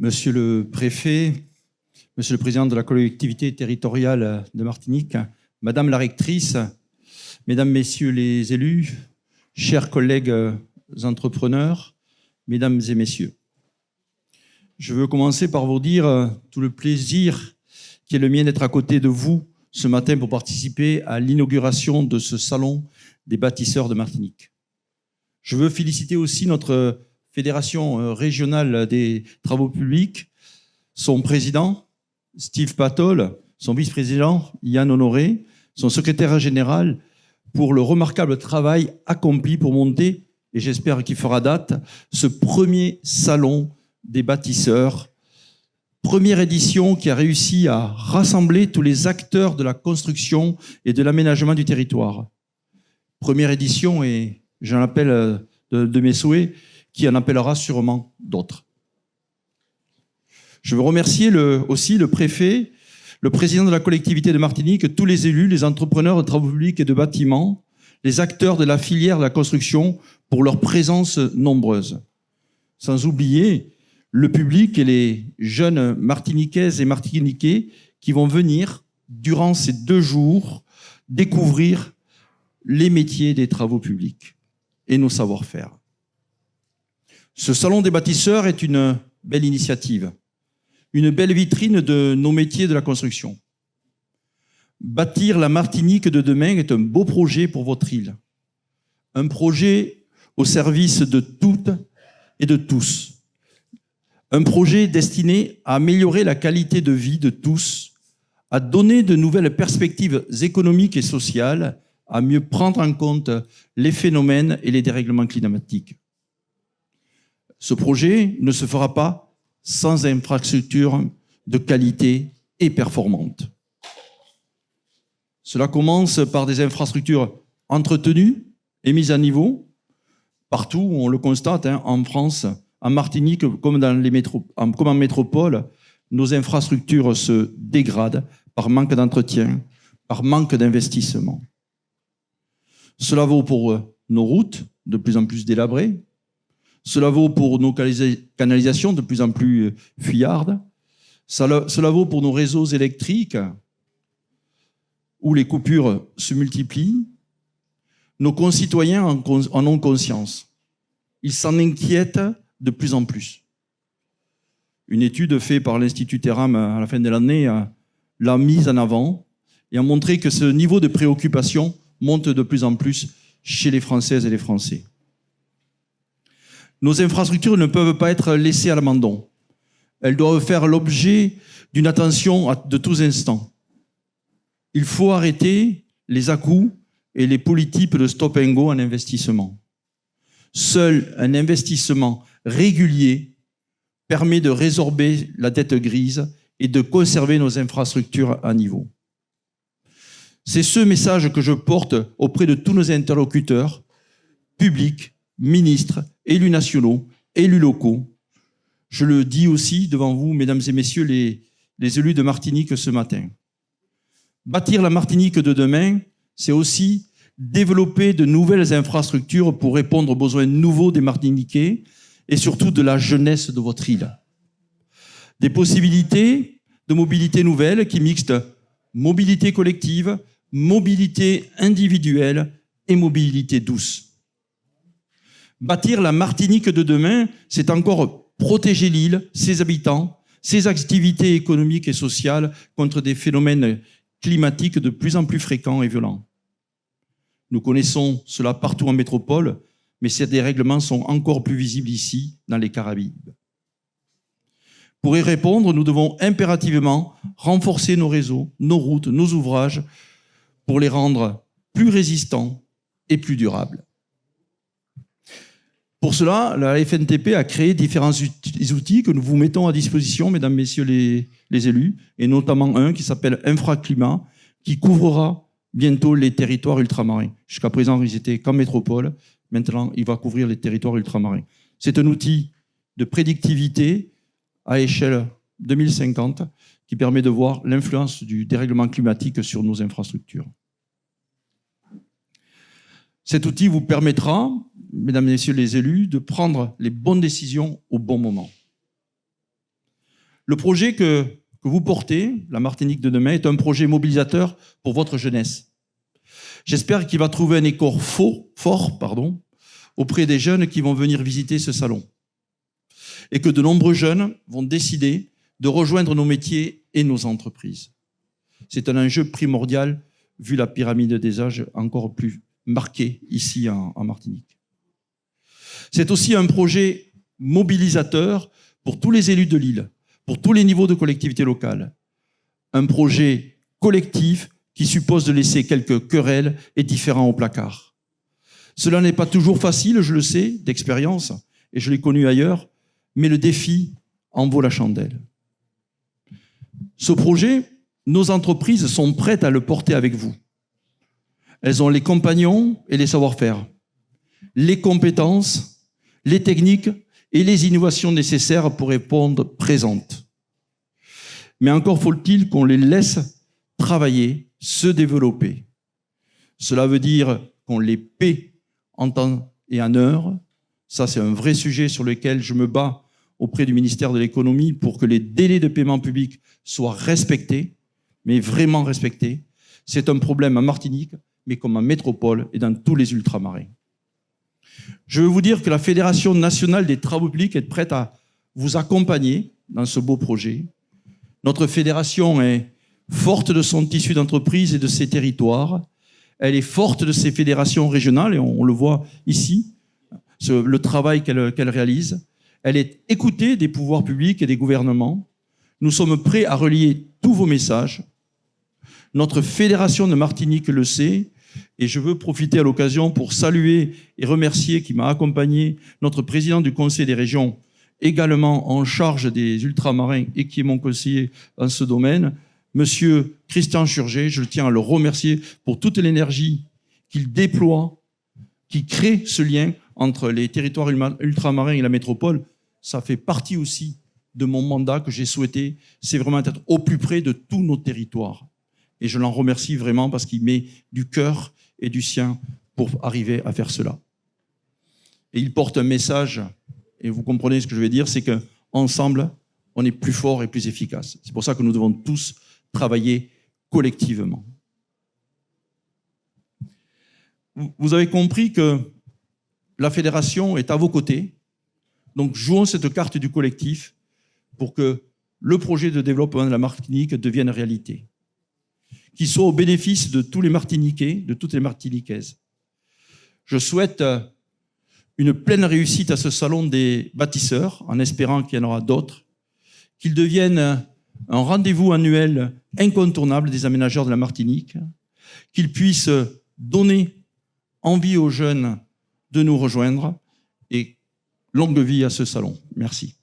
Monsieur le préfet, monsieur le président de la collectivité territoriale de Martinique, madame la rectrice, mesdames, messieurs les élus, chers collègues entrepreneurs, mesdames et messieurs. Je veux commencer par vous dire tout le plaisir qui est le mien d'être à côté de vous ce matin pour participer à l'inauguration de ce salon des bâtisseurs de Martinique. Je veux féliciter aussi notre Fédération régionale des travaux publics, son président, Steve Patol, son vice-président, Yann Honoré, son secrétaire général, pour le remarquable travail accompli pour monter, et j'espère qu'il fera date, ce premier salon des bâtisseurs, première édition qui a réussi à rassembler tous les acteurs de la construction et de l'aménagement du territoire. Première édition, et j'en appelle de mes souhaits, qui en appellera sûrement d'autres. Je veux remercier aussi le préfet, le président de la collectivité de Martinique, tous les élus, les entrepreneurs de travaux publics et de bâtiments, les acteurs de la filière de la construction pour leur présence nombreuse. Sans oublier le public et les jeunes martiniquaises et martiniquais qui vont venir, durant ces 2 jours, découvrir les métiers des travaux publics et nos savoir-faire. Ce salon des bâtisseurs est une belle initiative, une belle vitrine de nos métiers de la construction. Bâtir la Martinique de demain est un beau projet pour votre île. Un projet au service de toutes et de tous. Un projet destiné à améliorer la qualité de vie de tous, à donner de nouvelles perspectives économiques et sociales, à mieux prendre en compte les phénomènes et les dérèglements climatiques. Ce projet ne se fera pas sans infrastructures de qualité et performantes. Cela commence par des infrastructures entretenues et mises à niveau. Partout, on le constate, en France, en Martinique, comme en métropole, nos infrastructures se dégradent par manque d'entretien, par manque d'investissement. Cela vaut pour nos routes, de plus en plus délabrées. Cela vaut pour nos canalisations de plus en plus fuyardes. Cela vaut pour nos réseaux électriques où les coupures se multiplient. Nos concitoyens en ont conscience. Ils s'en inquiètent de plus en plus. Une étude faite par l'Institut Terram à la fin de l'année l'a mise en avant et a montré que ce niveau de préoccupation monte de plus en plus chez les Françaises et les Français. Nos infrastructures ne peuvent pas être laissées à l'abandon. Elles doivent faire l'objet d'une attention de tous instants. Il faut arrêter les à-coups et les politiques de stop and go en investissement. Seul un investissement régulier permet de résorber la dette grise et de conserver nos infrastructures à niveau. C'est ce message que je porte auprès de tous nos interlocuteurs, publics, ministres, élus nationaux, élus locaux. Je le dis aussi devant vous, mesdames et messieurs les élus de Martinique ce matin. Bâtir la Martinique de demain, c'est aussi développer de nouvelles infrastructures pour répondre aux besoins nouveaux des Martiniquais et surtout de la jeunesse de votre île. Des possibilités de mobilité nouvelles qui mixent mobilité collective, mobilité individuelle et mobilité douce. Bâtir la Martinique de demain, c'est encore protéger l'île, ses habitants, ses activités économiques et sociales contre des phénomènes climatiques de plus en plus fréquents et violents. Nous connaissons cela partout en métropole, mais ces dérèglements sont encore plus visibles ici, dans les Caraïbes. Pour y répondre, nous devons impérativement renforcer nos réseaux, nos routes, nos ouvrages, pour les rendre plus résistants et plus durables. Pour cela, la FNTP a créé différents outils que nous vous mettons à disposition, mesdames, messieurs les élus, et notamment un qui s'appelle Infraclimat, qui couvrira bientôt les territoires ultramarins. Jusqu'à présent, ils étaient qu'en métropole. Maintenant, il va couvrir les territoires ultramarins. C'est un outil de prédictivité à échelle 2050 qui permet de voir l'influence du dérèglement climatique sur nos infrastructures. Cet outil vous permettra, mesdames et messieurs les élus, de prendre les bonnes décisions au bon moment. Le projet que vous portez, la Martinique de demain, est un projet mobilisateur pour votre jeunesse. J'espère qu'il va trouver un écho fort auprès des jeunes qui vont venir visiter ce salon. Et que de nombreux jeunes vont décider de rejoindre nos métiers et nos entreprises. C'est un enjeu primordial vu la pyramide des âges encore plus marquée ici en Martinique. C'est aussi un projet mobilisateur pour tous les élus de l'île, pour tous les niveaux de collectivités locales. Un projet collectif qui suppose de laisser quelques querelles et différends au placard. Cela n'est pas toujours facile, je le sais, d'expérience, et je l'ai connu ailleurs, mais le défi en vaut la chandelle. Ce projet, nos entreprises sont prêtes à le porter avec vous. Elles ont les compagnons et les savoir-faire, les compétences, les techniques et les innovations nécessaires pour répondre présentes. Mais encore faut-il qu'on les laisse travailler, se développer. Cela veut dire qu'on les paie en temps et en heure. Ça, c'est un vrai sujet sur lequel je me bats auprès du ministère de l'économie pour que les délais de paiement public soient respectés, mais vraiment respectés. C'est un problème en Martinique, mais comme en métropole et dans tous les ultramarins. Je veux vous dire que la Fédération nationale des travaux publics est prête à vous accompagner dans ce beau projet. Notre fédération est forte de son tissu d'entreprise et de ses territoires. Elle est forte de ses fédérations régionales, et on le voit ici, le travail qu'elle réalise. Elle est écoutée des pouvoirs publics et des gouvernements. Nous sommes prêts à relier tous vos messages. Notre fédération de Martinique le sait, et je veux profiter à l'occasion pour saluer et remercier qui m'a accompagné, notre président du Conseil des régions, également en charge des ultramarins et qui est mon conseiller dans ce domaine, Monsieur Christian Churget. Je tiens à le remercier pour toute l'énergie qu'il déploie, qui crée ce lien entre les territoires ultramarins et la métropole. Ça fait partie aussi de mon mandat que j'ai souhaité, c'est vraiment être au plus près de tous nos territoires. Et je l'en remercie vraiment parce qu'il met du cœur et du sien pour arriver à faire cela. Et il porte un message, et vous comprenez ce que je vais dire, c'est qu'ensemble, on est plus fort et plus efficace. C'est pour ça que nous devons tous travailler collectivement. Vous avez compris que la fédération est à vos côtés, donc jouons cette carte du collectif pour que le projet de développement de la Martinique devienne réalité, qu'il soit au bénéfice de tous les Martiniquais, de toutes les Martiniquaises. Je souhaite une pleine réussite à ce salon des bâtisseurs, en espérant qu'il y en aura d'autres, qu'il devienne un rendez-vous annuel incontournable des aménageurs de la Martinique, qu'il puisse donner envie aux jeunes de nous rejoindre, et longue vie à ce salon. Merci.